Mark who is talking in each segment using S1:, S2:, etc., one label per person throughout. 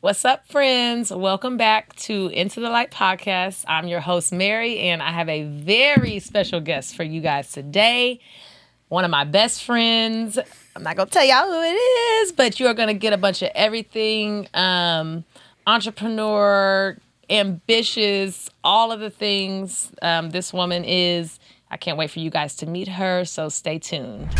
S1: What's up, friends? Welcome back to Into the Light podcast. I'm your host, Mary, and I have a very special guest for you guys today. One of my best friends. I'm not going to tell y'all who it is, but you are going to get a bunch of everything. Entrepreneur, ambitious, all of the things this woman is. I can't wait for you guys to meet her, so stay tuned.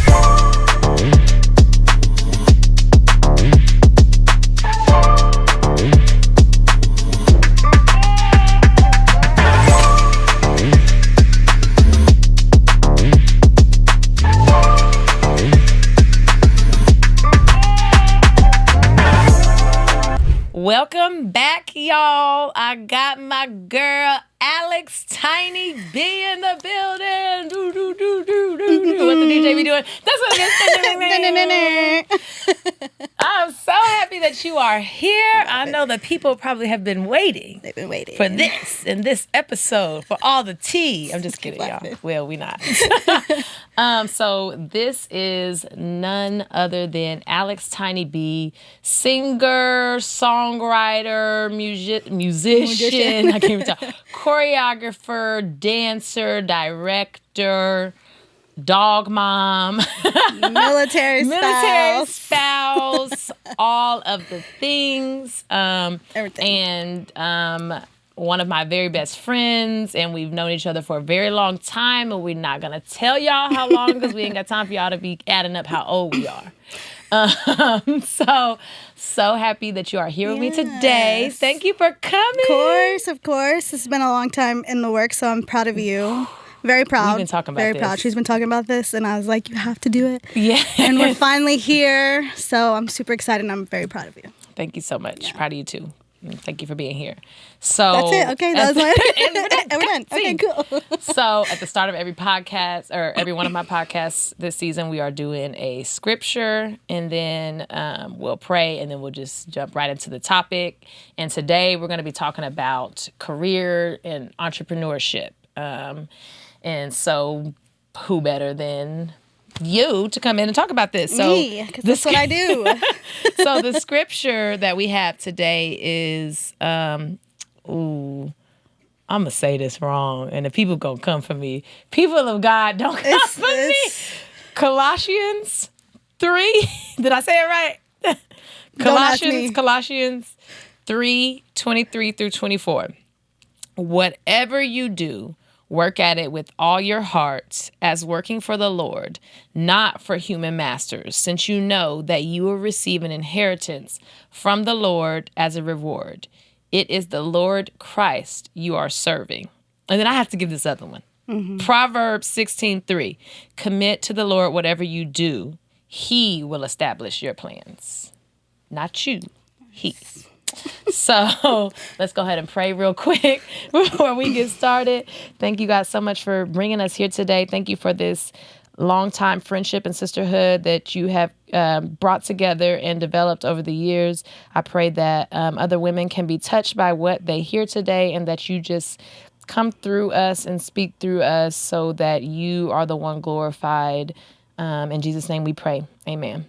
S1: Welcome back, y'all. I got my girl, Alex Tiny B in the building. Do, do, do, do, do, do. What the DJ be doing? That's what it is. I'm so happy that you are here. I know that people probably have been waiting.
S2: They've been waiting
S1: for this in this episode, for all the tea. I'm just kidding, y'all. Well, we not. So this is none other than Alex Tiny B, singer, songwriter, musician. I can't even talk. Choreographer, dancer, director, dog mom,
S2: military
S1: spouse, all of the things.
S2: Everything.
S1: And one of my very best friends, and we've known each other for a very long time, and we're not gonna tell y'all how long because we ain't got time for y'all to be adding up how old we are. So happy that you are here with me today. Thank you for coming.
S2: Of course. It's been a long time in the works, so I'm proud of you. Very proud.
S1: We've been talking about
S2: Very
S1: this.
S2: proud. She's been talking about this, and I was like, you have to do it.
S1: Yeah.
S2: And we're finally here, so I'm super excited, and I'm very proud of you.
S1: Thank you so much. Yeah. Proud of you, too. Thank you for being here. So
S2: that's it. Okay, that was my and we're done. Okay, cool.
S1: So at the start of every podcast or every one of my podcasts this season, we are doing a scripture, and then we'll pray, and then we'll just jump right into the topic. And today we're going to be talking about career and entrepreneurship. And so who better than you to come in and talk about this? So
S2: me, because that's what I do.
S1: So the scripture that we have today is, I'm going to say this wrong, and the people going to come for me. People of God, don't come for me. Colossians 3. Did I say it right? Colossians 3:23 through 24. Whatever you do, work at it with all your heart as working for the Lord, not for human masters, since you know that you will receive an inheritance from the Lord as a reward. It is the Lord Christ you are serving. And then I have to give this other one. Mm-hmm. Proverbs 16:3. Commit to the Lord whatever you do. He will establish your plans. Not you. He. So let's go ahead and pray real quick before we get started. Thank you guys so much for bringing us here today. Thank you for this long-time friendship and sisterhood that you have brought together and developed over the years. I pray that other women can be touched by what they hear today, and that you just come through us and speak through us so that you are the one glorified. In Jesus' name we pray. Amen.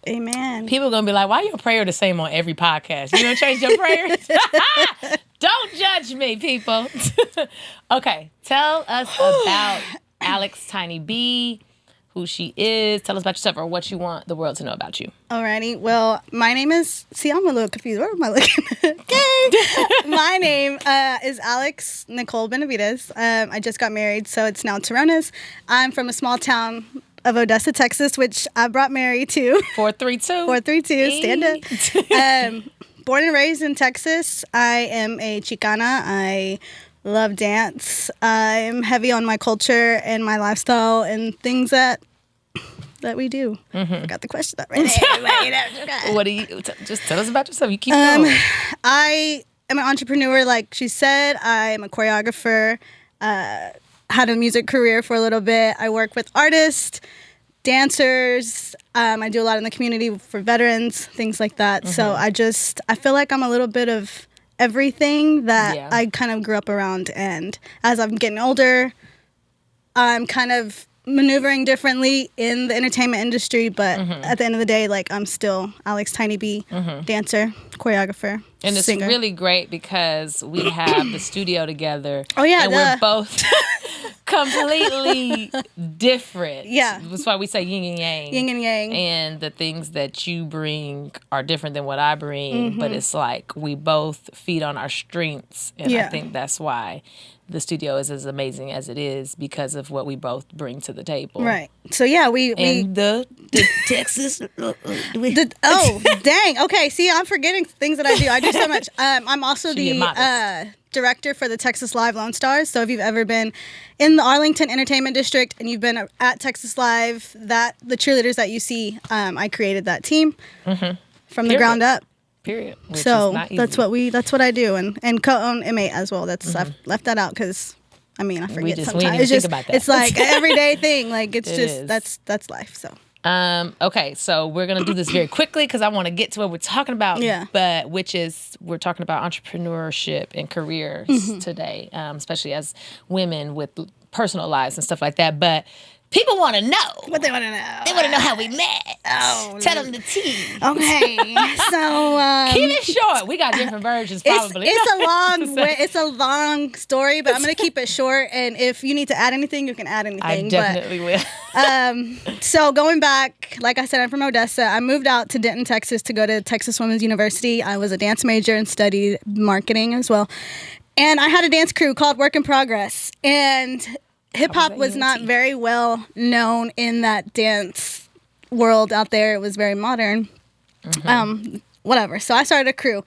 S2: Amen.
S1: People are going to be like, why your prayer the same on every podcast? You don't change your prayers? Don't judge me, people. Okay, tell us about Alex Tiny B, who she is. Tell us about yourself or what you want the world to know about you.
S2: Alrighty. Well, my name is... See, I'm a little confused. Where am I looking? Okay. My name is Alex Nicole Benavides. I just got married, so it's now Toronas. I'm from a small town of Odessa, Texas, which I brought Mary to.
S1: 432.
S2: 432. Stand up. Born and raised in Texas. I am a Chicana. I love dance. I'm heavy on my culture and my lifestyle and things that we do. Mm-hmm. I forgot the question already.
S1: What do you... Just tell us about yourself. You keep going.
S2: I am an entrepreneur, like she said. I am a choreographer. Had a music career for a little bit. I work with artists, dancers. I do a lot in the community for veterans, things like that. Mm-hmm. So I feel like I'm a little bit of everything that I kind of grew up around. And as I'm getting older, I'm kind of maneuvering differently in the entertainment industry, but at the end of the day, like, I'm still Alex Tiny B, dancer, choreographer,
S1: And it's
S2: singer.
S1: really great because we have the studio together.
S2: Oh, yeah,
S1: and we're both completely different.
S2: Yeah.
S1: That's why we say yin and yang.
S2: Yin and yang.
S1: And the things that you bring are different than what I bring, but it's like we both feed on our strengths. And I think that's why the studio is as amazing as it is, because of what we both bring to the table.
S2: Right. So yeah, we
S1: the Texas.
S2: oh dang. Okay. See, I'm forgetting things that I do. I do so much. I'm also the director for the Texas Live Lone Stars. So if you've ever been in the Arlington Entertainment District and you've been at Texas Live, the cheerleaders that you see, I created that team from the ground up.
S1: Period. Which
S2: So
S1: is not easy.
S2: that's what I do, and co-own M8 as well. I've left that out because I forget
S1: we didn't
S2: sometimes.
S1: even think about that.
S2: It's like an everyday thing. Like it's just
S1: is.
S2: that's life. So
S1: okay, so we're gonna do this very quickly because I want to get to what we're talking about.
S2: Yeah.
S1: But we're talking about entrepreneurship and careers today, especially as women with personal lives and stuff like that. But people want to know.
S2: What they want to know?
S1: They want to know how we met.
S2: Oh,
S1: Tell them the tea.
S2: Okay, so
S1: Keep it short. We got different versions, probably.
S2: It's a long story, but I'm gonna keep it short. And if you need to add anything, you can add anything.
S1: I definitely will.
S2: So going back, like I said, I'm from Odessa. I moved out to Denton, Texas to go to Texas Women's University. I was a dance major and studied marketing as well. And I had a dance crew called Work in Progress. And hip hop was not very well known in that dance world out there. It was very modern. Whatever. So I started a crew.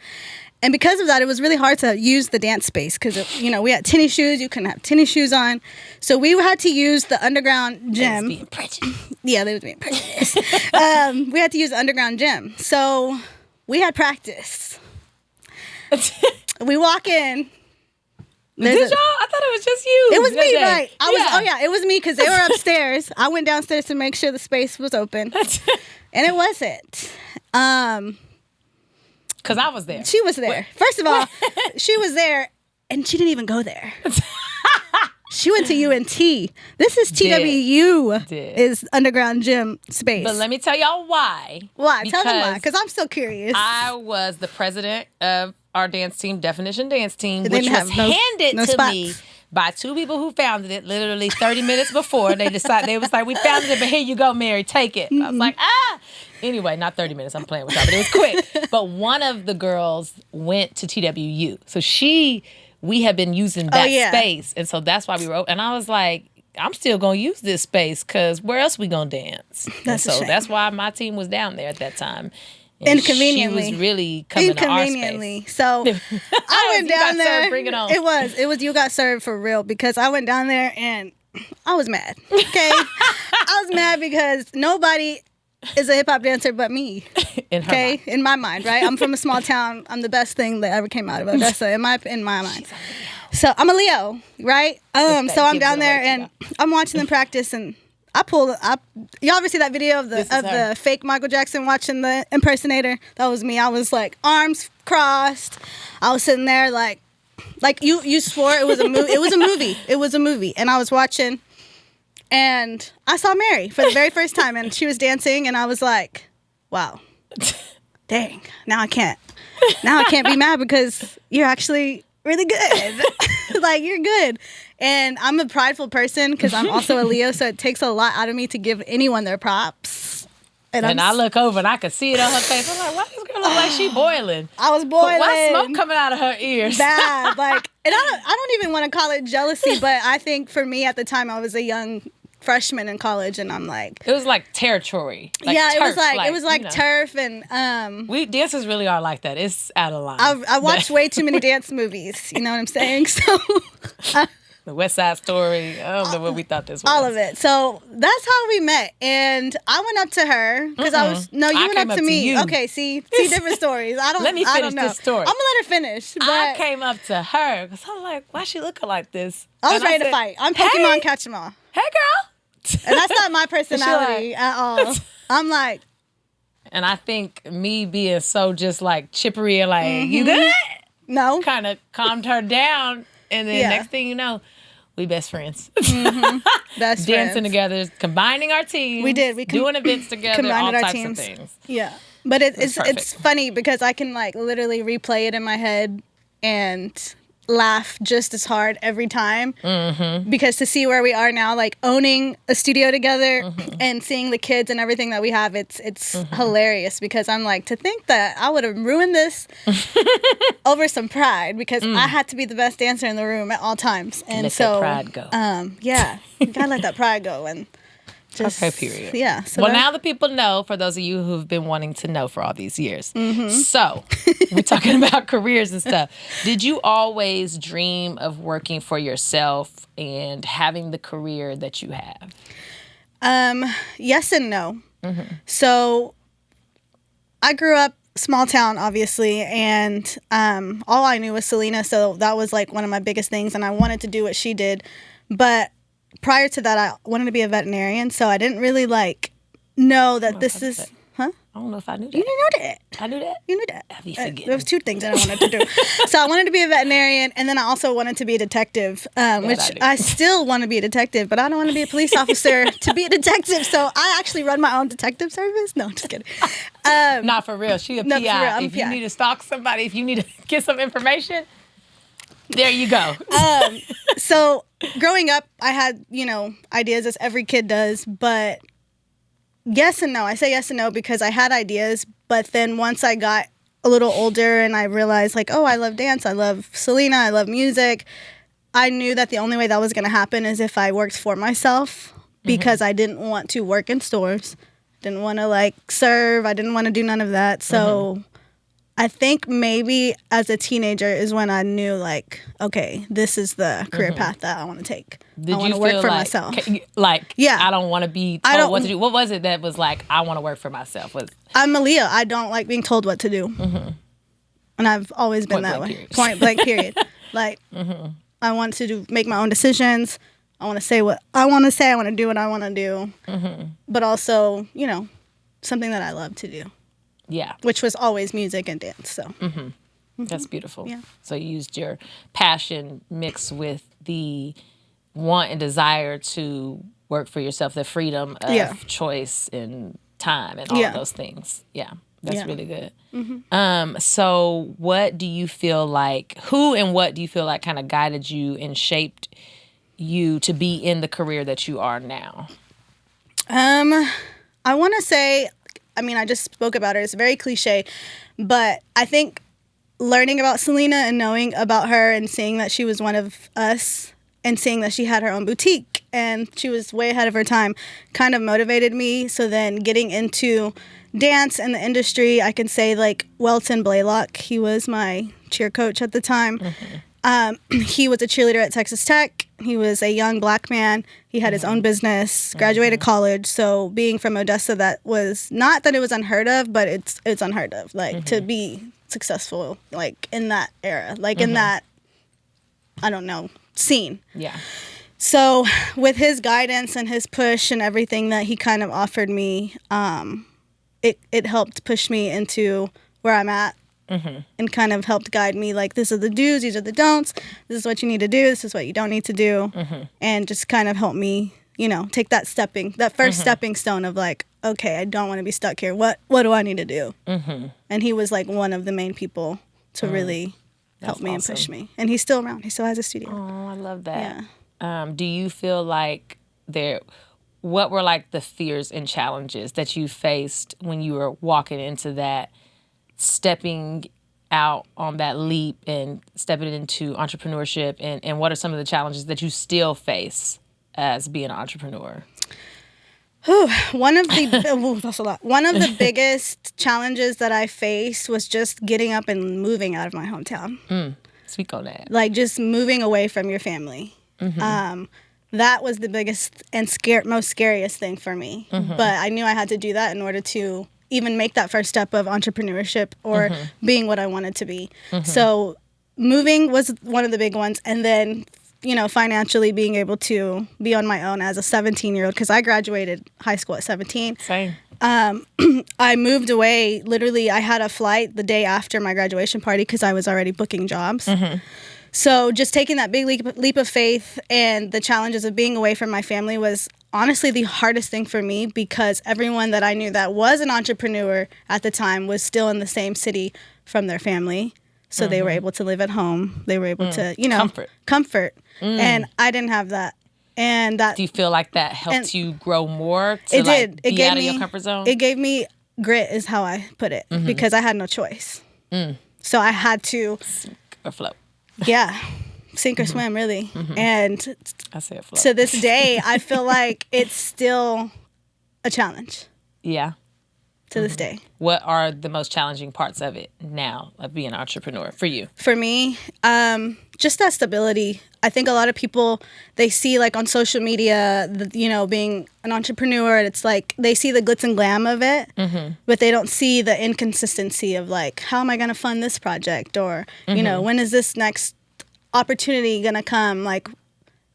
S2: And because of that, it was really hard to use the dance space because, we had tennis shoes. You couldn't have tennis shoes on. So we had to use the underground gym.
S1: They was being prejudiced.
S2: Yeah, they was being prejudiced. We had to use the underground gym. So we had practice. We walk in.
S1: Did y'all? I thought it was just you.
S2: It was me,
S1: day.
S2: right? It was me because they were upstairs. I went downstairs to make sure the space was open. And it wasn't.
S1: Because I was there.
S2: She was there. First of all, she was there, and she didn't even go there. She went to UNT. This is TWU, is underground gym space.
S1: But let me tell y'all why.
S2: Why? Tell them why, because I'm still curious.
S1: I was the president of our dance team, Definition Dance Team,
S2: And
S1: which was handed to
S2: spots.
S1: me by two people who founded it literally 30 minutes before. They decided, they was like, we founded it, but here you go, Mary, take it. I was like, Anyway, not 30 minutes, I'm playing with y'all, but it was quick. But one of the girls went to TWU. So we have been using that space. And so that's why we wrote. And I was like, I'm still going to use this space because where else we going to dance? That's why my team was down there at that time. And
S2: inconveniently.
S1: She was really coming to our space.
S2: So I went down there.
S1: Bring it on.
S2: It was you got served for real because I went down there and I was mad. Okay. I was mad because nobody is a hip hop dancer but me.
S1: In her mind.
S2: In my mind, right? I'm from a small town. I'm the best thing that ever came out of Odessa in my mind. So I'm a Leo, right? So I'm down there and I'm watching them practice and I pulled up. You ever see that video of the fake Michael Jackson watching the impersonator? That was me. I was like arms crossed. I was sitting there like you swore it was a movie. It was a movie. It was a movie. And I was watching and I saw Mary for the very first time and she was dancing and I was like, wow. Dang. Now I can't be mad because you're actually really good. Like you're good. And I'm a prideful person because I'm also a Leo, so it takes a lot out of me to give anyone their props. And
S1: I look over and I could see it on her face. I'm like, why does this girl look like she boiling?
S2: I was boiling.
S1: Why smoke coming out of her ears?
S2: Bad. And I don't even want to call it jealousy, but I think for me at the time I was a young freshman in college and I'm like,
S1: it was like territory.
S2: Like turf, it was like turf and
S1: we dancers really are like that. It's out of line.
S2: I watched way too many dance movies, you know what I'm saying? So
S1: the West Side Story. I don't know what we thought this was.
S2: All of it. So that's how we met. And I went up to her because you went up to me. Okay, see different stories.
S1: Let me finish this story.
S2: I'm going to let her finish. But
S1: I came up to her because I'm like, why she looking like this?
S2: I was ready to fight. I'm Pokemon catch 'em all.
S1: Hey, girl.
S2: And that's not my personality at all. I'm like.
S1: And I think me being so just like chippery and like, you good?
S2: No.
S1: Kind of calmed her down. And then next thing you know, We best friends.
S2: Best
S1: Dancing
S2: friends.
S1: together, combining our teams.
S2: We did.
S1: Doing events together, all
S2: combined our
S1: types
S2: teams.
S1: of things.
S2: Yeah. But it's
S1: perfect.
S2: funny because I can like literally replay it in my head and laugh just as hard every time. Because to see where we are now, like owning a studio together and seeing the kids and everything that we have, it's hilarious because I'm like, to think that I would have ruined this over some pride because I had to be the best dancer in the room at all times. And
S1: Let
S2: so
S1: that pride go.
S2: yeah, you gotta let that pride go and just,
S1: Okay, period.
S2: Yeah. So
S1: Well, now the people know, for those of you who've been wanting to know for all these years. So, we're talking about careers and stuff. Did you always dream of working for yourself and having the career that you have?
S2: Yes and no. So I grew up small town, obviously, and all I knew was Selena, so that was like one of my biggest things, and I wanted to do what she did. But prior to that, I wanted to be a veterinarian, so I didn't really like know that this is... Huh?
S1: I don't know if I knew that.
S2: You didn't know that.
S1: I knew that.
S2: You knew that.
S1: Have you forgetting?
S2: There was two things that I wanted to do. So I wanted to be a veterinarian, and then I also wanted to be a detective, which I still want to be a detective, but I don't want to be a police officer to be a detective. So I actually run my own detective service. No, I'm just kidding.
S1: Not for real. She a
S2: No,
S1: PI.
S2: for real, I'm
S1: if you
S2: PI.
S1: need to stalk somebody, if you need to get some information, there you go.
S2: So growing up, I had, ideas as every kid does, but yes and no. I say yes and no because I had ideas, but then once I got a little older and I realized like, oh, I love dance, I love Selena, I love music, I knew that the only way that was going to happen is if I worked for myself because I didn't want to work in stores, didn't want to like serve, I didn't want to do none of that. So I think maybe as a teenager is when I knew like, okay, this is the career path that I want to take.
S1: Did
S2: I want
S1: you
S2: to work
S1: feel
S2: for
S1: like,
S2: myself.
S1: Yeah. I don't want to be
S2: I
S1: told
S2: don't-
S1: what to do. What was it that was like, I want to work for myself?
S2: I'm a Leo. I don't like being told what to do. And I've always been
S1: Point
S2: that
S1: blank
S2: way.
S1: period.
S2: Point blank period. Like, I want to make my own decisions. I want to say what I want to say. I want to do what I want to do. But also, something that I love to do,
S1: Yeah.
S2: which was always music and dance. So
S1: That's beautiful.
S2: Yeah.
S1: So you used your passion mixed with the want and desire to work for yourself, the freedom of choice and time and all of those things. Yeah. That's really good. So what do you feel like, who and what do you feel like kind of guided you and shaped you to be in the career that you are now?
S2: I want to say, I just spoke about her. It's very cliche, but I think learning about Selena and knowing about her and seeing that she was one of us and seeing that she had her own boutique and she was way ahead of her time kind of motivated me. So then getting into dance and the industry, I can say like Welton Blaylock, he was my cheer coach at the time. He was a cheerleader at Texas Tech. He was a young black man. He had his own business, graduated college. So being from Odessa, that was not that it was unheard of, but it's unheard of. Like to be successful, like in that era, like in that, I don't know, scene.
S1: Yeah.
S2: So with his guidance and his push and everything that he kind of offered me, it helped push me into where I'm at. And kind of helped guide me like, this are the do's, these are the don'ts, this is what you need to do, this is what you don't need to do, and just kind of help me, take that first stepping stone of like, okay, I don't want to be stuck here. What do I need to do? And he was like one of the main people to really help me and push me. And he's still around. He still has a studio.
S1: Oh, I love that.
S2: Yeah.
S1: Do you feel like what were like the fears and challenges that you faced when you were walking into that, stepping out on that leap and stepping into entrepreneurship, and what are some of the challenges that you still face as being an entrepreneur?
S2: One of the that's a lot. One of the biggest challenges that I faced was just getting up and moving out of my hometown.
S1: Speak on that.
S2: Like just moving away from your family. That was the biggest and most scariest thing for me. But I knew I had to do that in order to even make that first step of entrepreneurship or being what I wanted to be. So moving was one of the big ones. And then, financially being able to be on my own as a 17-year-old, because I graduated high school at 17.
S1: Same.
S2: I moved away. Literally, I had a flight the day after my graduation party because I was already booking jobs. So just taking that big leap of faith and the challenges of being away from my family was honestly the hardest thing for me, because everyone that I knew that was an entrepreneur at the time was still in the same city from their family. So they were able to live at home. They were able to, comfort. And I didn't have that. And that,
S1: do you feel like that helped you grow more to
S2: it did.
S1: Like, be out of your comfort zone?
S2: It gave me grit, is how I put it, because I had no choice. So I had to
S1: sink or float.
S2: Yeah, sink or swim, really. And
S1: I say float.
S2: to this day, I feel like it's still a challenge.
S1: Yeah.
S2: To this day.
S1: What are the most challenging parts of it now, of being an entrepreneur for you?
S2: For me, just that stability. I think a lot of people, they see like on social media, being an entrepreneur, and it's like they see the glitz and glam of it, but they don't see the inconsistency of like, how am I going to fund this project? Or, when is this next opportunity going to come? Like,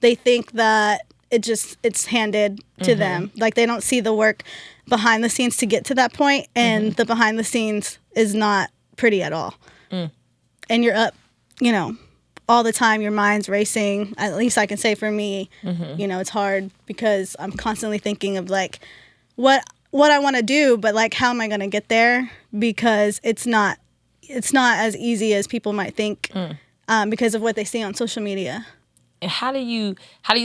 S2: they think that it's handed to them. Like, they don't see the work behind the scenes to get to that point, and the behind the scenes is not pretty at all. And you're up, all the time. Your mind's racing. At least I can say for me, it's hard because I'm constantly thinking of like what I want to do, but like, how am I going to get there? Because it's not as easy as people might think, because of what they see on social media.
S1: And how do you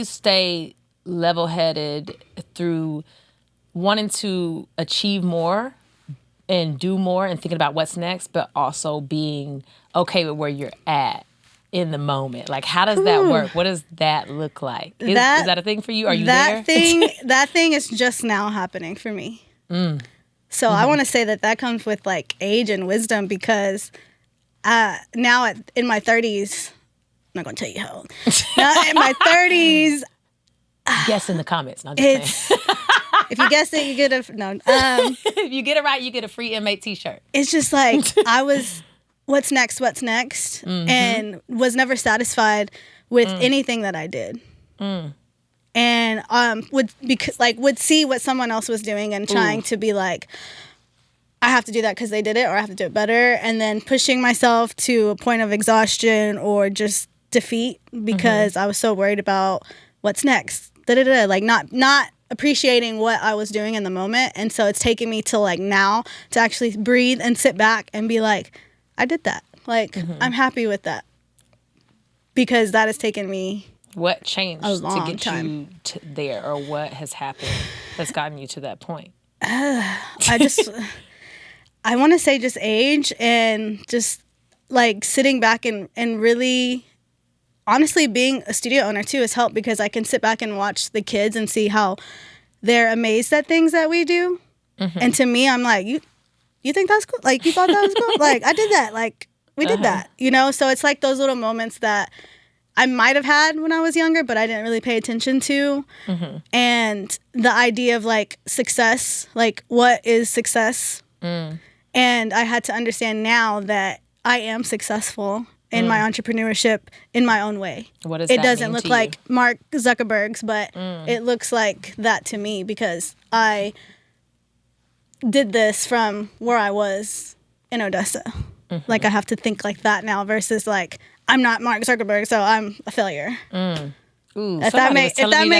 S1: stay level-headed through wanting to achieve more and do more and thinking about what's next, but also being okay with where you're at in the moment? Like, how does that work? What does that look like? Is that a thing for you? Are you there?
S2: That thing is just now happening for me. So I want to say that comes with like age and wisdom, because now in my 30s, I'm not going to tell you how old. Now in my 30s.
S1: Guess in the comments. No, just saying.
S2: If you guess it, you get
S1: if you get it right, you get a free inmate t-shirt.
S2: It's just like, I was, what's next, and was never satisfied with anything that I did. And would see what someone else was doing and trying to be like, I have to do that because they did it, or I have to do it better, and then pushing myself to a point of exhaustion or just defeat because I was so worried about what's next. Like not appreciating what I was doing in the moment. And so it's taken me to like now to actually breathe and sit back and be like, I did that. Like, I'm happy with that, because that has taken me
S1: what changed
S2: a long
S1: to get
S2: time.
S1: you there, or what has happened that's gotten you to that point?
S2: I want to say just age, and just like sitting back and really honestly being a studio owner too has helped, because I can sit back and watch the kids and see how they're amazed at things that we do. And to me, I'm like, you think that's cool? Like, you thought that was cool? Like, I did that. Like, we did that, So it's like those little moments that I might have had when I was younger, but I didn't really pay attention to. And the idea of like success, like what is success? And I had to understand now that I am successful in my entrepreneurship in my own way.
S1: What does
S2: it
S1: that
S2: doesn't
S1: mean
S2: look
S1: to
S2: like
S1: you?
S2: Mark Zuckerberg's, but it looks like that to me, because I did this from where I was in Odessa. Like, I have to think like that now versus like, I'm not Mark Zuckerberg, so I'm a failure.
S1: Ooh,
S2: If that makes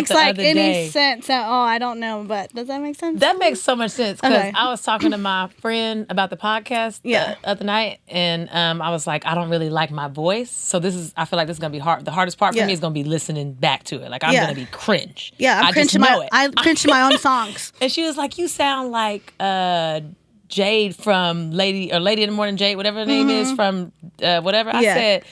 S2: like any
S1: day.
S2: sense at all, I don't know, but does that make sense?
S1: That makes so much sense, because
S2: Okay.
S1: I was talking to my friend about the podcast the other night, and I was like, I don't really like my voice, so I feel like this is gonna be hard. The hardest part for me is gonna be listening back to it. Like, I'm gonna be cringe.
S2: Yeah, I cringe to my own songs.
S1: And she was like, you sound like Jade from Lady in the Morning, Jade, whatever her name is, from whatever. I said,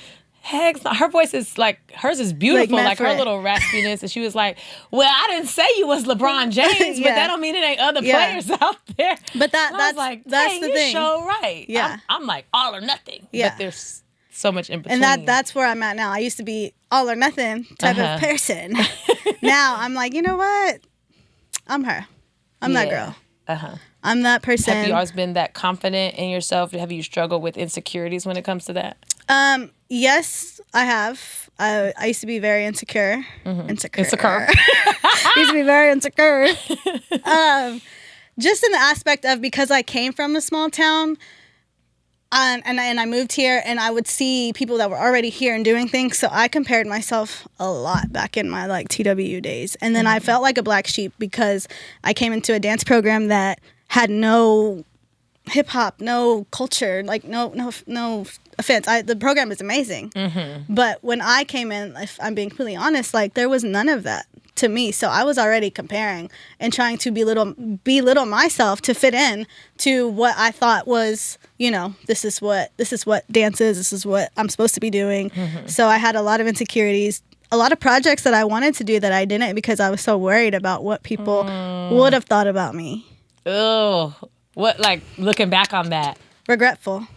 S1: heck, her voice is like, hers is beautiful, like her little raspiness. And she was like, well, I didn't say you was LeBron James, but that don't mean it ain't other players out there.
S2: But
S1: that's like, that's the thing. So right.
S2: Yeah.
S1: I'm like all or nothing. Yeah. But there's so much in between.
S2: And that's where I'm at now. I used to be all or nothing type of person. Now I'm like, you know what? I'm her. I'm that girl. I'm that person.
S1: Have you always been that confident in yourself? Have you struggled with insecurities when it comes to that?
S2: Yes, I have. I used to be very insecure. Insecure. I used to be very insecure. Just in the aspect of, because I came from a small town, and I moved here, and I would see people that were already here and doing things. So I compared myself a lot back in my like TWU days, and then I felt like a black sheep because I came into a dance program that had no hip hop, no culture, like no offense. The program is amazing, but when I came in, if I'm being completely honest, like there was none of that to me. So I was already comparing and trying to belittle myself to fit in to what I thought was, this is what dance is. This is what I'm supposed to be doing. So I had a lot of insecurities, a lot of projects that I wanted to do that I didn't because I was so worried about what people would have thought about me.
S1: Oh, what, like looking back on that?
S2: Regretful.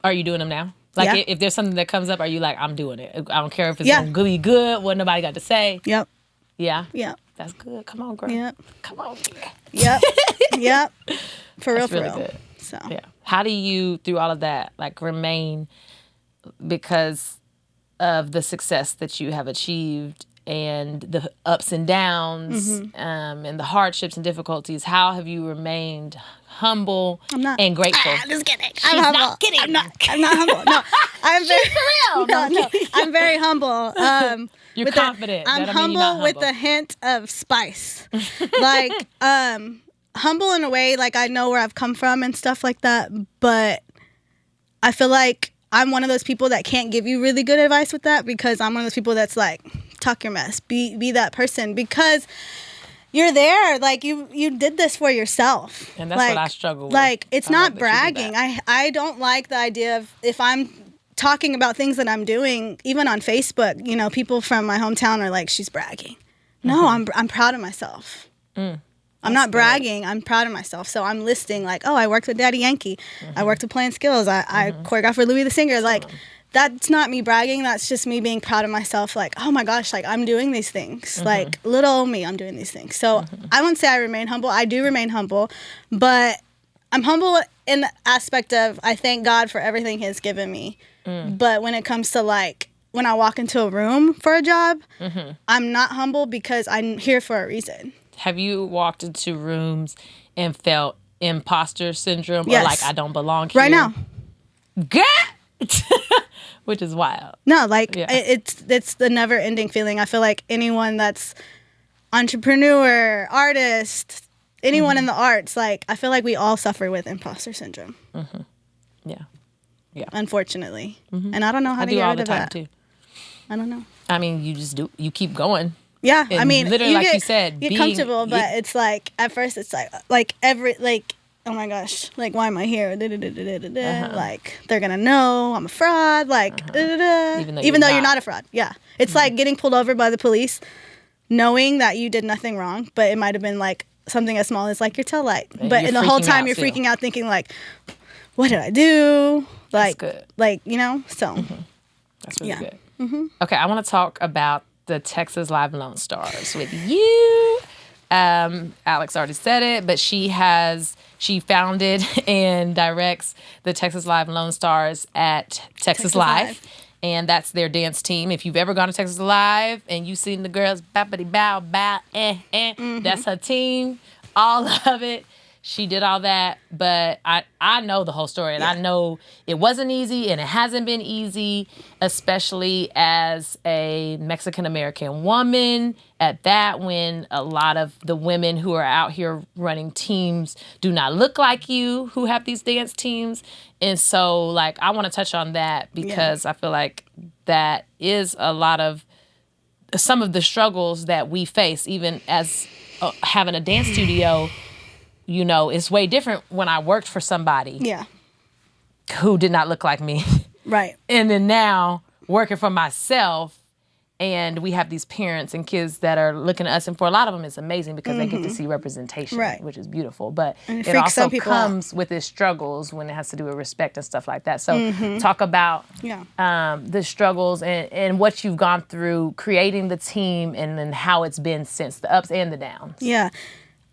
S1: Are you doing them now? Like,
S2: Yeah.
S1: if there's something that comes up, are you like, I'm doing it? I don't care if it's going to be good, what nobody got to say.
S2: Yep.
S1: Yeah?
S2: Yep.
S1: That's good. Come on, girl.
S2: Yep.
S1: Come on.
S2: Yep. Yep. For real,
S1: That's
S2: for
S1: really
S2: real.
S1: good.
S2: So.
S1: Yeah. How do you, through all of that, like remain, because of the success that you have achieved and the ups and downs and the hardships and difficulties, how have you remained humble and grateful?
S2: I'm just kidding.
S1: She's not kidding.
S2: I'm not humble. No, I'm very
S1: for real.
S2: No, I'm very humble.
S1: You're confident.
S2: I'm
S1: That don't mean you're
S2: humble
S1: not
S2: with
S1: humble.
S2: a hint of spice. Like, humble in a way, like I know where I've come from and stuff like that, but I feel like I'm one of those people that can't give you really good advice with that because I'm one of those people that's like, talk your mess, be that person because you're there, like you did this for yourself.
S1: And that's what I struggle with.
S2: Like, it's
S1: I
S2: not
S1: love that you do
S2: bragging.
S1: that.
S2: I don't like the idea of if I'm talking about things that I'm doing, even on Facebook, people from my hometown are like, she's bragging. No, I'm proud of myself. I'm not bragging. I'm proud of myself. So I'm listing like, oh, I worked with Daddy Yankee. I worked with Playing Skills. I choreographed for Louis the Singer. Like, that's not me bragging. That's just me being proud of myself. Like, oh my gosh, like I'm doing these things. Like, little old me, I'm doing these things. So I wouldn't say I remain humble. I do remain humble, but I'm humble in the aspect of I thank God for everything He's given me. But when it comes to like when I walk into a room for a job, I'm not humble because I'm here for a reason.
S1: Have you walked into rooms and felt imposter syndrome
S2: Yes.
S1: or like I don't belong here?
S2: Right now.
S1: Which is wild.
S2: No, like
S1: Yeah.
S2: it's the never ending feeling. I feel like anyone that's entrepreneur, artist, anyone in the arts, like I feel like we all suffer with imposter syndrome.
S1: Yeah.
S2: Unfortunately. And I don't know how
S1: I
S2: to
S1: do
S2: get
S1: all
S2: rid
S1: the
S2: of
S1: time
S2: that.
S1: too.
S2: I don't know.
S1: I mean, you keep going.
S2: Yeah,
S1: And
S2: I mean,
S1: literally, like you said,
S2: you're
S1: being-
S2: comfortable, but it's like at first it's like oh my gosh, like why am I here? Like they're gonna know I'm a fraud. Like even though you're not a fraud. Yeah, it's like getting pulled over by the police, knowing that you did nothing wrong, but it might have been like something as small as like your tail light.
S1: And
S2: But
S1: you're
S2: in the whole
S1: freaking
S2: time
S1: out
S2: you're
S1: still.
S2: freaking out, thinking like, what did I do? Like,
S1: good.
S2: like so.
S1: That's really
S2: Yeah.
S1: good. Okay, I want to talk about the Texas Live Lone Stars with you. Alex already said it, but she founded and directs the Texas Live Lone Stars at Texas Live. And that's their dance team. If you've ever gone to Texas Live and you've seen the girls bappity bow bow that's her team. All of it. She did all that, but I know the whole story, and I know it wasn't easy, and it hasn't been easy, especially as a Mexican-American woman at that, when a lot of the women who are out here running teams do not look like you, who have these dance teams. And so, like, I want to touch on that because I feel like that is a lot of some of the struggles that we face, even as having a dance studio. It's way different when I worked for somebody who did not look like me.
S2: Right.
S1: And then now working for myself, and we have these parents and kids that are looking at us, and for a lot of them it's amazing because they get to see representation,
S2: Right.
S1: which is beautiful. But
S2: And it
S1: it
S2: freaks some
S1: also
S2: people out.
S1: comes with its struggles when it has to do with respect and stuff like that. So talk about the struggles and what you've gone through creating the team, and then how it's been since, the ups and the downs.
S2: Yeah.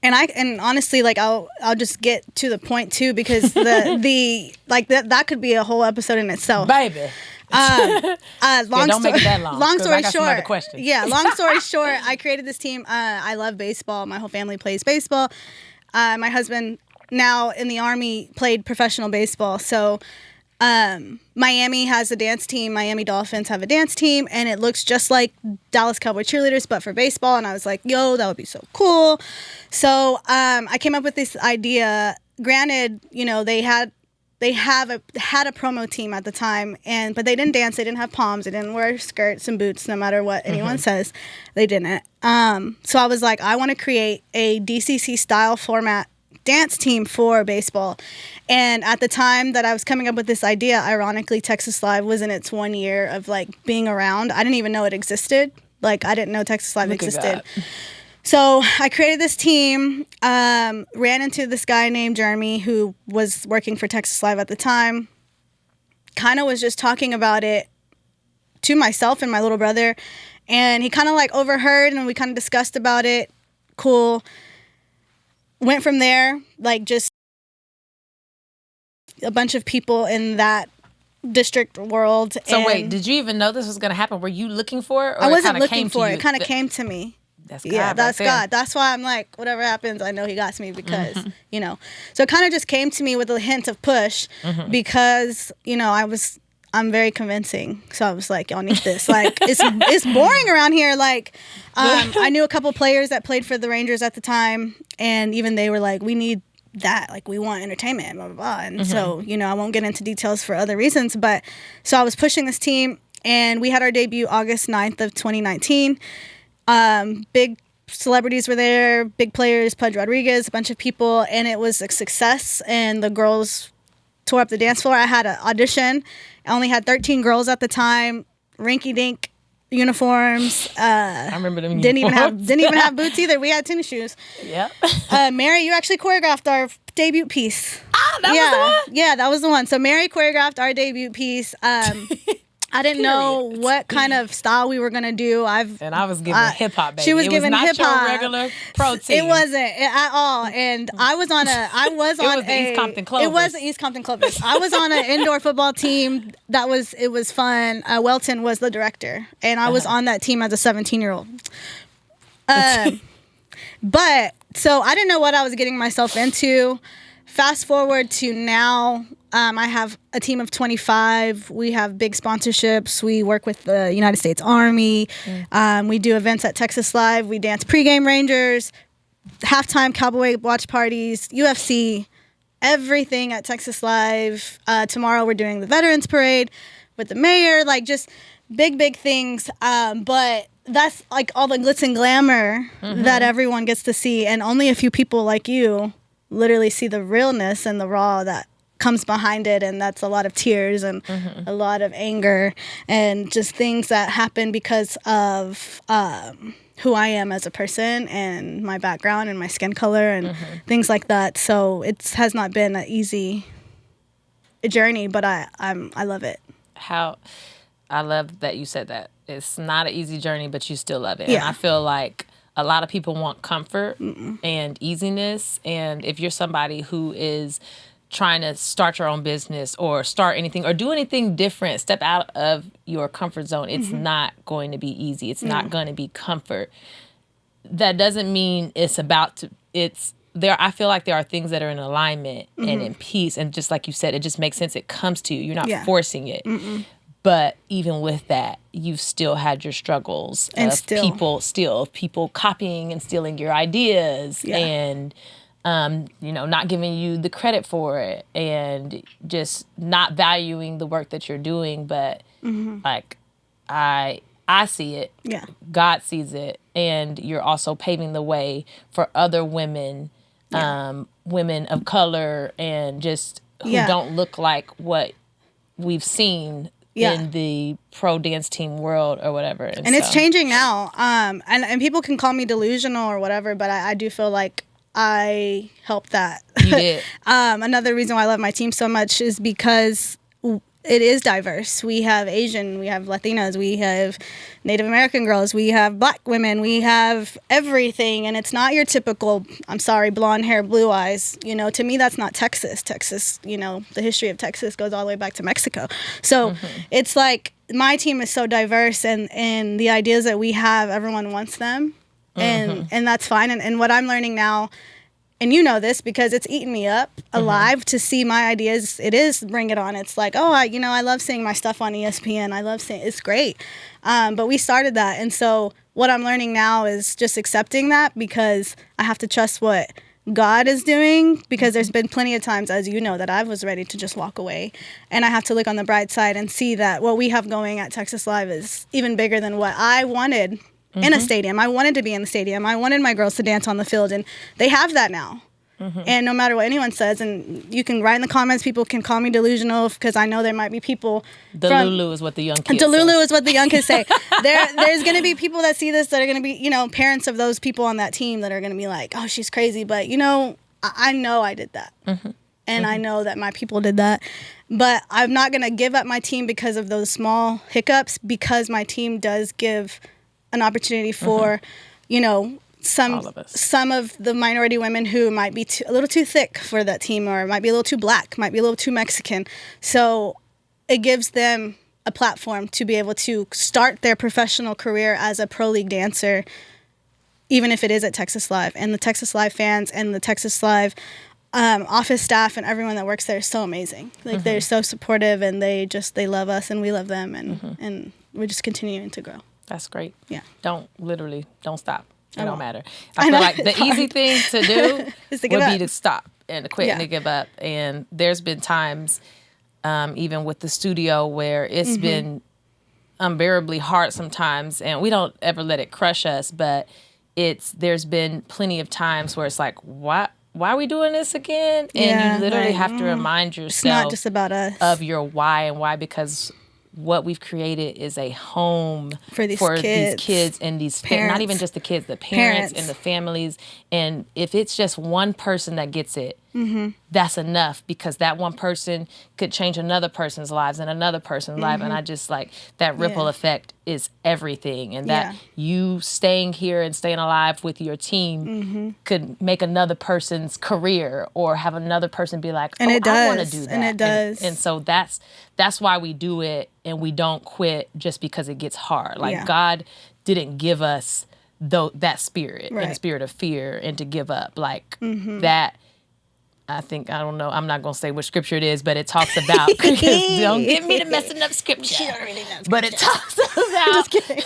S2: And honestly, like I'll just get to the point too, because that could be a whole episode in itself.
S1: Baby. Don't make it that long.
S2: Long
S1: 'cause
S2: story
S1: I got some other
S2: short,
S1: questions.
S2: yeah. Long story short, I created this team. I love baseball. My whole family plays baseball. My husband now in the Army played professional baseball. So Miami has a dance team. Miami Dolphins have a dance team, and it looks just like Dallas Cowboy cheerleaders, but for baseball. And I was like, yo, that would be so cool. So I came up with this idea. Granted, you know, they had a promo team at the time, but they didn't dance. They didn't have palms. They didn't wear skirts and boots, no matter what anyone says. They didn't. So I was like, I want to create a DCC style format dance team for baseball. And at the time that I was coming up with this idea, ironically, Texas Live was in its 1 year of like being around. I didn't even know it existed. Like, I didn't know Texas Live existed. So I created this team, ran into this guy named Jeremy who was working for Texas Live at the time, kind of was just talking about it to myself and my little brother. And he kind of like overheard, and we kind of discussed about it. Cool. Went from there, like just a bunch of people in that district world.
S1: So wait, did you even know this was going to happen? Were you looking for it? Or
S2: I wasn't looking for it. It kind of came to me.
S1: That's God.
S2: Yeah, that's God. That's why I'm like, whatever happens, I know he got me because, you know. So it kind of just came to me with a hint of push because, you know, I'm very convincing. So I was like, y'all need this. Like, it's boring around here. Like, I knew a couple players that played for the Rangers at the time, and even they were like, we need that. Like, we want entertainment, blah, blah, blah. And so, you know, I won't get into details for other reasons. But so I was pushing this team, and we had our debut August 9th of 2019. Big celebrities were there, big players, Pudge Rodriguez, a bunch of people, and it was a success. And the girls tore up the dance floor. I had an audition. I only had 13 girls at the time, rinky-dink uniforms.
S1: I remember them
S2: didn't
S1: uniforms.
S2: Didn't even have boots either. We had tennis shoes.
S1: Yeah.
S2: Mary, you actually choreographed our debut piece.
S1: Ah, that was the one?
S2: Yeah, that was the one. So Mary choreographed our debut piece. I didn't know what kind of style we were gonna do.
S1: And I was giving hip hop, baby.
S2: She was giving hip hop.
S1: Your regular protein.
S2: It wasn't at all. And I was on
S1: It was the East Compton Clovers.
S2: It was the East Compton Clovers. I was on an indoor football team. It was fun. Welton was the director, and I was on that team as a 17-year-old. But so I didn't know what I was getting myself into. Fast forward to now. I have a team of 25. We have big sponsorships. We work with the United States Army. We do events at Texas Live. We dance pregame Rangers, halftime Cowboy watch parties, UFC, everything at Texas Live. Tomorrow we're doing the Veterans Parade with the mayor, like just big things. But that's like all the glitz and glamour that everyone gets to see. And only a few people like you literally see the realness and the raw that comes behind it, and that's a lot of tears and a lot of anger and just things that happen because of who I am as a person and my background and my skin color and things like that. So it has not been an easy journey, but I love it.
S1: I love that you said that. It's not an easy journey, but you still love it.
S2: Yeah.
S1: And I feel like a lot of people want comfort and easiness, and if you're somebody who is trying to start your own business or start anything or do anything different, step out of your comfort zone, it's not going to be easy. It's not going to be comfort. That doesn't mean it's there. I feel like there are things that are in alignment and in peace. And just like you said, it just makes sense. It comes to you. You're not forcing it. But even with that, you've still had your struggles
S2: and
S1: people copying and stealing your ideas and not giving you the credit for it and just not valuing the work that you're doing. But like I see it.
S2: Yeah.
S1: God sees it. And you're also paving the way for other women, women of color and just who don't look like what we've seen in the pro dance team world or whatever. And
S2: it's changing now. And people can call me delusional or whatever, but I do feel like I helped that.
S1: You did.
S2: Another reason why I love my team so much is because it is diverse. We have Asian, we have Latinas, we have Native American girls, we have Black women, we have everything. And it's not your typical, I'm sorry, blonde hair, blue eyes. You know, to me, that's not Texas. Texas, you know, the history of Texas goes all the way back to Mexico. So it's like my team is so diverse, and the ideas that we have, everyone wants them. And that's fine. And what I'm learning now and you know this because it's eaten me up alive to see my ideas. It is Bring It On. It's like, oh, I love seeing my stuff on ESPN. I love seeing it's great. But we started that. And so what I'm learning now is just accepting that, because I have to trust what God is doing, because there's been plenty of times, as you know, that I was ready to just walk away. And I have to look on the bright side and see that what we have going at Texas Live is even bigger than what I wanted in a stadium. I wanted to be in the stadium. I wanted my girls to dance on the field, and they have that now. And no matter what anyone says, and you can write in the comments, people can call me delusional, because I know there might be people.
S1: Delulu is what the young kids say.
S2: Delulu is what the young kids say. There's going to be people that see this that are going to be, parents of those people on that team that are going to be like, oh, she's crazy. But, I know I did that. And I know that my people did that. But I'm not going to give up my team because of those small hiccups, because my team does give an opportunity for, some of the minority women who might be a little too thick for that team, or might be a little too black, might be a little too Mexican. So it gives them a platform to be able to start their professional career as a pro league dancer, even if it is at Texas Live. And the Texas Live fans and the Texas Live office staff and everyone that works there is so amazing. Like they're so supportive, and they love us and we love them, and we're just continuing to grow.
S1: That's great.
S2: Yeah.
S1: Don't stop. It don't matter. I feel like the easy thing to do would be to stop and to quit and to give up. And there's been times, even with the studio, where it's been unbearably hard sometimes, and we don't ever let it crush us, but there's been plenty of times where it's like, why are we doing this again? And you literally have to remind yourself,
S2: it's not just about us,
S1: of your why, and why, because what we've created is a home
S2: for these
S1: kids and these parents. Not even just the kids, the parents and the families. And if it's just one person that gets it, that's enough, because that one person could change another person's lives and another person's life. And I just like that ripple effect is everything. And that you staying here and staying alive with your team could make another person's career, or have another person be like, oh, I want to do that.
S2: And it does.
S1: And so that's why we do it, and we don't quit just because it gets hard. Like God didn't give us that spirit, and the spirit of fear, and to give up like that. I don't know, I'm not going to say which scripture it is, but it talks about, don't get me to messing up scripture. She already knows. But it talks about. Just kidding.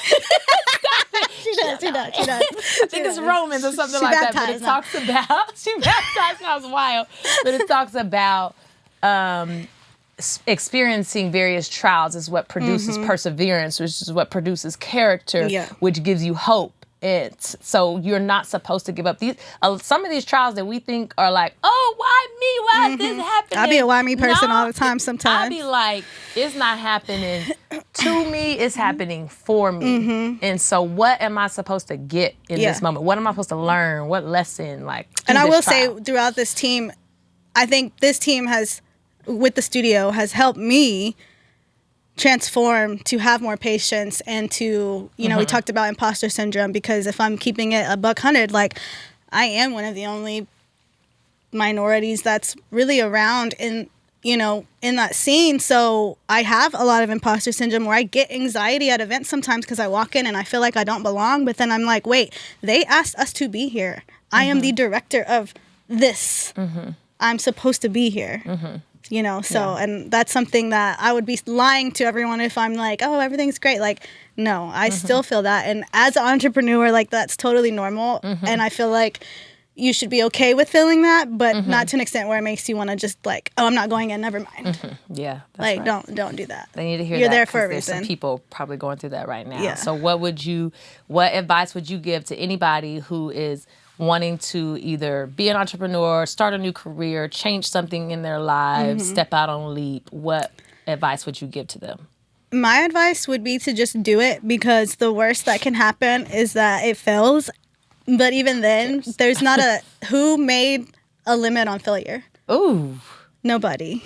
S1: She does. I think it's Romans or something like that. But it talks about, she baptized, that was wild. But it talks about experiencing various trials is what produces perseverance, which is what produces character, which gives you hope. So you're not supposed to give up. These some of these trials that we think are like, oh, why me? Why is this happening?
S2: I'll be a why me person all the time sometimes.
S1: I'll be like, it's not happening to me, it's happening for me. And so what am I supposed to get in this moment? What am I supposed to learn? What lesson? And
S2: I will say, throughout this team, I think this team with the studio has helped me transform to have more patience, and to, we talked about imposter syndrome, because if I'm keeping it $100, like I am one of the only minorities that's really around in that scene. So I have a lot of imposter syndrome, where I get anxiety at events sometimes because I walk in and I feel like I don't belong, but then I'm like, wait, they asked us to be here. I am the director of this. I'm supposed to be here. And that's something that I would be lying to everyone if I'm like, oh, everything's great. Like, no, I still feel that. And as an entrepreneur, like, that's totally normal. And I feel like you should be okay with feeling that, but not to an extent where it makes you want to just like, oh, I'm not going in, never mind.
S1: Yeah.
S2: Like, right. Don't do that.
S1: They need to hear
S2: You're
S1: that.
S2: You're there for a
S1: there's
S2: reason.
S1: Some people probably going through that right now.
S2: Yeah.
S1: So what advice would you give to anybody who is wanting to either be an entrepreneur, start a new career, change something in their lives, step out on a leap? What advice would you give to them?
S2: My advice would be to just do it, because the worst that can happen is that it fails. But even then, there's not who made a limit on failure?
S1: Ooh.
S2: Nobody.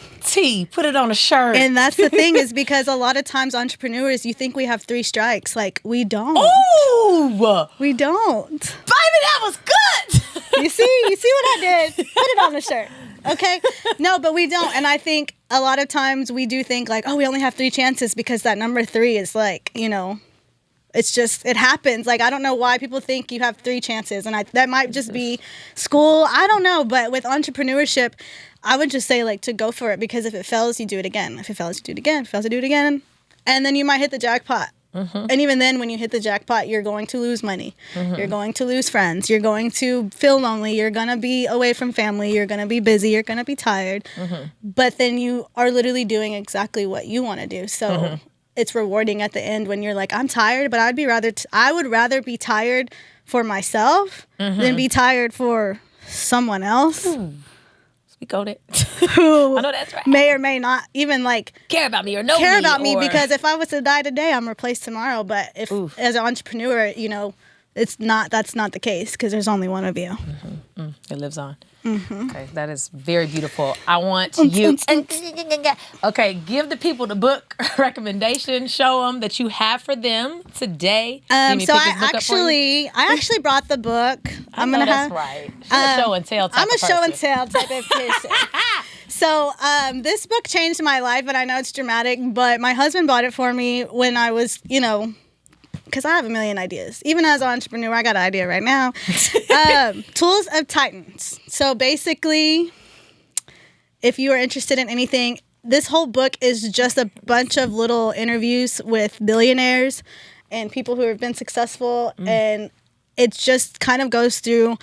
S1: Put it on a shirt.
S2: And that's the thing, is because a lot of times entrepreneurs, you think we have 3 strikes. Like, we don't.
S1: Ooh!
S2: We don't.
S1: Baby, that was good!
S2: You see what I did? Put it on the shirt. Okay? No, but we don't. And I think a lot of times we do think like, oh, we only have 3 chances, because that number 3 is like, It's just, it happens. Like, I don't know why people think you have 3 chances, and that might just be school. I don't know. But with entrepreneurship, I would just say, like, to go for it, because if it fails, you do it again. If it fails, you do it again. If it fails, you do it again. And then you might hit the jackpot. And even then, when you hit the jackpot, you're going to lose money. You're going to lose friends. You're going to feel lonely. You're going to be away from family. You're going to be busy. You're going to be tired. But then you are literally doing exactly what you want to do. So it's rewarding at the end when you're like, I'm tired, but I would rather be tired for myself than be tired for someone else.
S1: Speak on it.
S2: Who
S1: I know that's right.
S2: may or may not even like
S1: care about me or
S2: because if I was to die today, I'm replaced tomorrow. But if as an entrepreneur, you know, that's not the case, because there's only one of you.
S1: It lives on. Okay, that is very beautiful. I want you. Okay, give the people the book recommendation. Show them that you have for them today.
S2: So I actually brought the book. I'm gonna have.
S1: That's right. She's a show and tell type
S2: I'm a
S1: of
S2: show and
S1: person.
S2: tell type of person. So this book changed my life, and I know it's dramatic, but my husband bought it for me when I was, because I have a million ideas. Even as an entrepreneur, I got an idea right now. Tools of Titans. So basically, if you are interested in anything, this whole book is just a bunch of little interviews with billionaires and people who have been successful. And it just kind of goes through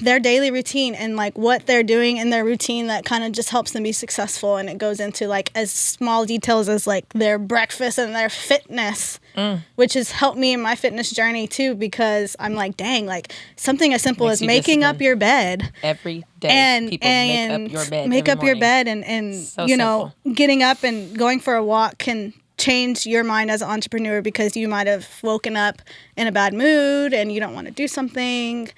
S2: their daily routine and like what they're doing in their routine that kind of just helps them be successful. And it goes into like as small details as like their breakfast and their fitness, which has helped me in my fitness journey too, because I'm like, dang, like something as simple as making up your bed
S1: every day.
S2: And
S1: people make up your bed.
S2: Make up your bed and
S1: So
S2: you know,
S1: simple.
S2: getting up and going for a walk can change your mind as an entrepreneur, because you might have woken up in a bad mood and you don't want to do something.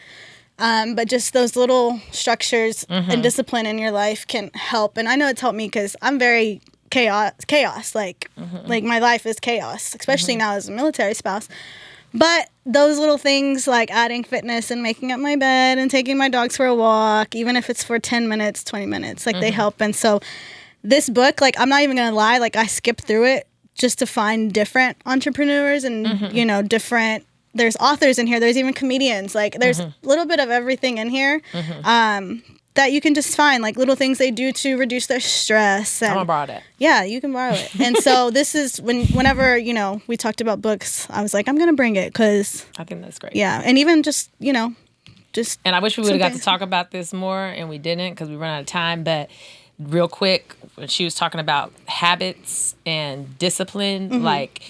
S2: But just those little structures and discipline in your life can help. And I know it's helped me because I'm very chaos. Like my life is chaos, especially now as a military spouse. But those little things like adding fitness and making up my bed and taking my dogs for a walk, even if it's for 10 minutes, 20 minutes, like they help. And so this book, like I'm not even going to lie, like I skipped through it just to find different entrepreneurs and, different. There's authors in here. There's even comedians. Like, there's a little bit of everything in here that you can just find, like, little things they do to reduce their stress. And,
S1: I'm going to borrow that.
S2: Yeah, you can borrow it. And so this is whenever, we talked about books, I was like, I'm going to bring it because...
S1: I think that's great.
S2: Yeah, and even just, just...
S1: And I wish we would have got to talk about this more, and we didn't because we run out of time. But real quick, when she was talking about habits and discipline, like...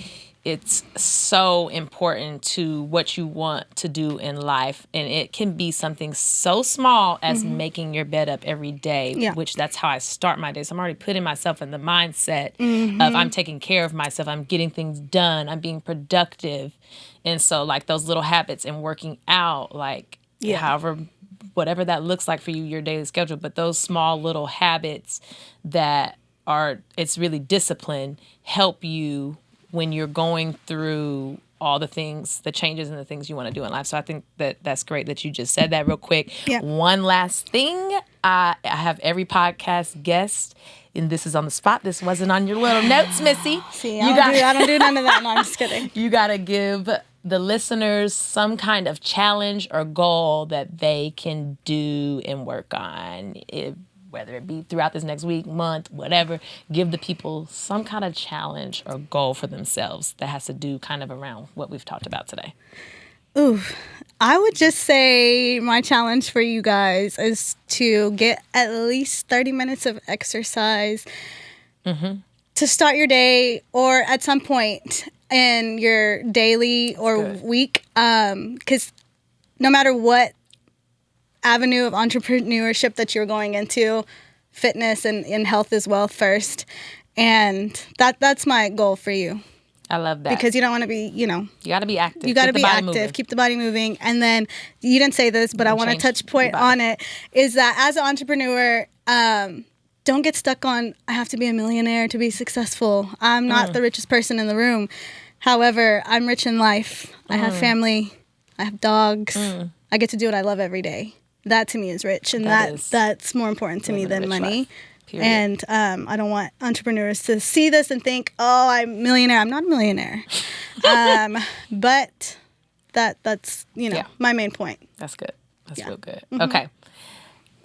S1: It's so important to what you want to do in life. And it can be something so small as making your bed up every day, which that's how I start my day. So I'm already putting myself in the mindset of I'm taking care of myself. I'm getting things done. I'm being productive. And so like those little habits and working out, like however, whatever that looks like for you, your daily schedule. But those small little habits that it's really discipline, help you when you're going through all the things, the changes and the things you want to do in life. So I think that's great that you just said that real quick. Yeah. One last thing. I have every podcast guest, and this is on the spot. This wasn't on your little notes, Missy.
S2: See, I don't do none of that. No, I'm just kidding.
S1: You got to give the listeners some kind of challenge or goal that they can do and work on. Whether it be throughout this next week, month, whatever, give the people some kind of challenge or goal for themselves that has to do kind of around what we've talked about today.
S2: Ooh, I would just say my challenge for you guys is to get at least 30 minutes of exercise to start your day or at some point in your daily or week. Because no matter what avenue of entrepreneurship that you're going into, fitness and health is wealth first. And that's my goal for you.
S1: I love that.
S2: Because you don't want to be, you
S1: got to be active.
S2: You got to be active. Keep the body moving. And then, you didn't say this, but I want to touch point on it, is that as an entrepreneur, don't get stuck on, I have to be a millionaire to be successful. I'm not the richest person in the room. However, I'm rich in life. I have family. I have dogs. I get to do what I love every day. That to me is rich, and that's more important to me than money. And I don't want entrepreneurs to see this and think, oh, I'm a millionaire. I'm not a millionaire. But that's
S1: Yeah.
S2: my main point.
S1: That's good. That's
S2: Yeah.
S1: real good. Okay.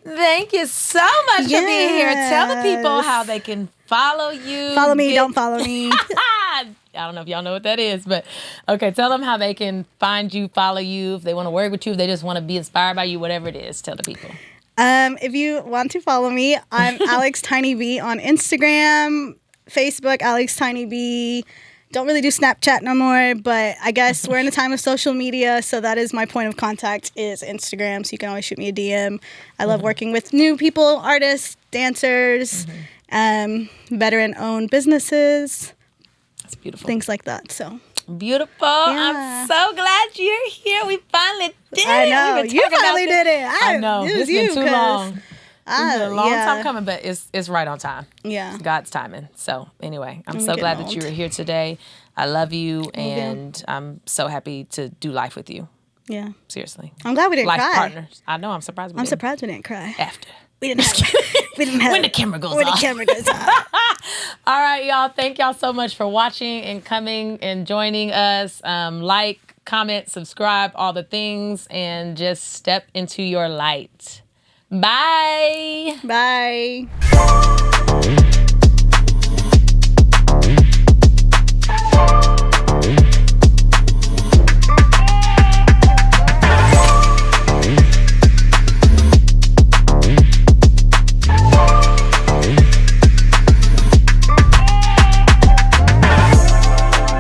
S1: Thank you so much for being here. Tell the people
S2: Yes.
S1: how they can follow you.
S2: Follow me, don't follow me.
S1: I don't know if y'all know what that is, but okay, tell them how they can find you, follow you, if they want to work with you, if they just want to be inspired by you, whatever it is, tell the people.
S2: If you want to follow me, I'm Alex Tiny B on Instagram, Facebook, Alex Tiny B. Don't really do Snapchat no more, but I guess we're in a time of social media, so that is my point of contact is Instagram. So you can always shoot me a DM. I love working with new people, artists, dancers, veteran-owned businesses.
S1: That's beautiful.
S2: Things like that. So
S1: Beautiful. I'm so glad you're here. We finally did it.
S2: I know.
S1: We've been
S2: You
S1: talking about
S2: finally
S1: this.
S2: did it.
S1: I know.
S2: It was
S1: It's been
S2: you,
S1: too
S2: 'cause
S1: long. It's been a long
S2: yeah.
S1: time coming, but it's right on time.
S2: Yeah.
S1: God's timing. So anyway, I'm so
S2: getting
S1: glad that
S2: old.
S1: you were here today. I love you, and I'm so happy to do life with you.
S2: Yeah.
S1: Seriously.
S2: I'm glad we didn't
S1: Life
S2: cry.
S1: partners. I know. I'm surprised.
S2: I'm surprised we didn't cry.
S1: After.
S2: We didn't have
S1: When the camera goes
S2: when
S1: off.
S2: the camera goes off.
S1: All right, y'all. Thank y'all so much for watching and coming and joining us. Like, comment, subscribe, all the things, and just step into your light. Bye.
S2: Bye.